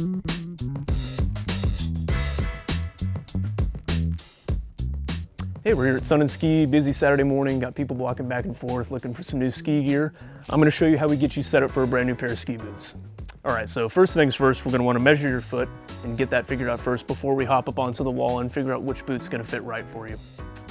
Hey, we're here at Sun and Ski, busy Saturday morning, got people walking back and forth looking for some new ski gear. I'm gonna show you how we get you set up for a brand new pair of ski boots. All right, so first things first, we're gonna wanna measure your foot and get that figured out first before we hop up onto the wall and figure out which boot's gonna fit right for you.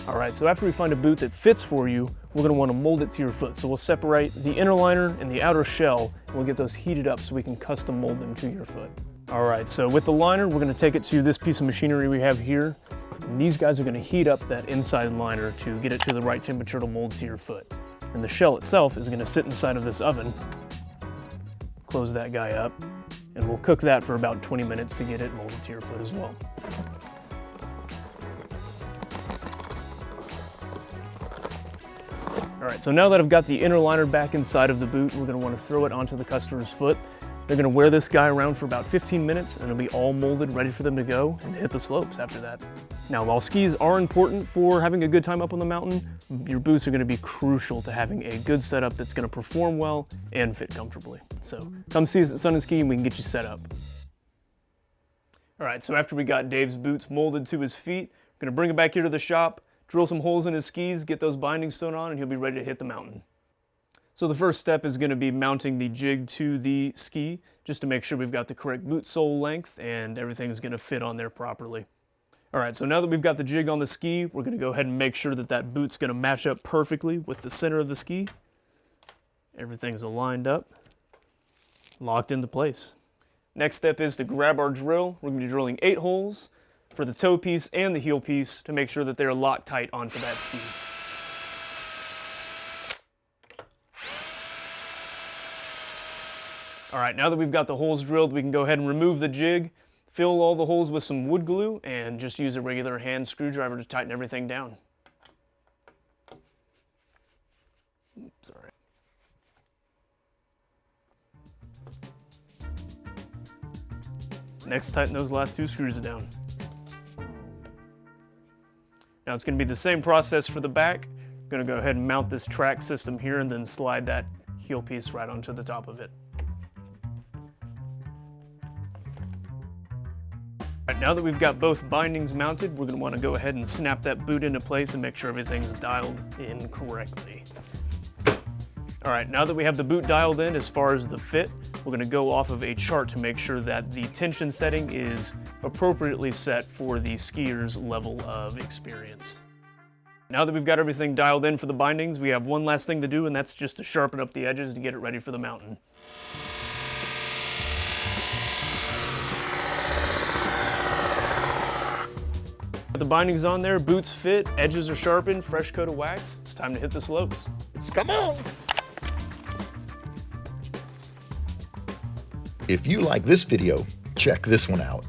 All right, so after we find a boot that fits for you, we're gonna wanna mold it to your foot. So we'll separate the inner liner and the outer shell, and we'll get those heated up so we can custom mold them to your foot. All right, so with the liner, we're gonna take it to this piece of machinery we have here. And these guys are gonna heat up that inside liner to get it to the right temperature to mold to your foot. And the shell itself is gonna sit inside of this oven. Close that guy up, and we'll cook that for about 20 minutes to get it molded to your foot as well. All right, so now that I've got the inner liner back inside of the boot, we're gonna wanna throw it onto the customer's foot. They're gonna wear this guy around for about 15 minutes and it'll be all molded, ready for them to go and hit the slopes after that. Now, while skis are important for having a good time up on the mountain, your boots are gonna be crucial to having a good setup that's gonna perform well and fit comfortably. So come see us at Sun and Ski and we can get you set up. All right, so after we got Dave's boots molded to his feet, we're gonna bring him back here to the shop, drill some holes in his skis, get those bindings sewn on, and he'll be ready to hit the mountain. So the first step is going to be mounting the jig to the ski, just to make sure we've got the correct boot sole length and everything's going to fit on there properly. All right, so now that we've got the jig on the ski, we're going to go ahead and make sure that that boot's going to match up perfectly with the center of the ski. Everything's aligned up, locked into place. Next step is to grab our drill. We're going to be drilling 8 holes for the toe piece and the heel piece to make sure that they're locked tight onto that ski. All right, now that we've got the holes drilled, we can go ahead and remove the jig, fill all the holes with some wood glue, and just use a regular hand screwdriver to tighten everything down. Oops, all right. Next, tighten those last 2 screws down. Now it's going to be the same process for the back. I'm going to go ahead and mount this track system here and then slide that heel piece right onto the top of it. Right, now that we've got both bindings mounted, we're going to want to go ahead and snap that boot into place and make sure everything's dialed in correctly. All right, now that we have the boot dialed in as far as the fit, we're going to go off of a chart to make sure that the tension setting is appropriately set for the skier's level of experience. Now that we've got everything dialed in for the bindings, we have one last thing to do, and that's just to sharpen up the edges to get it ready for the mountain. The bindings on there, boots fit, edges are sharpened, fresh coat of wax. It's time to hit the slopes. Come on! If you like this video, check this one out.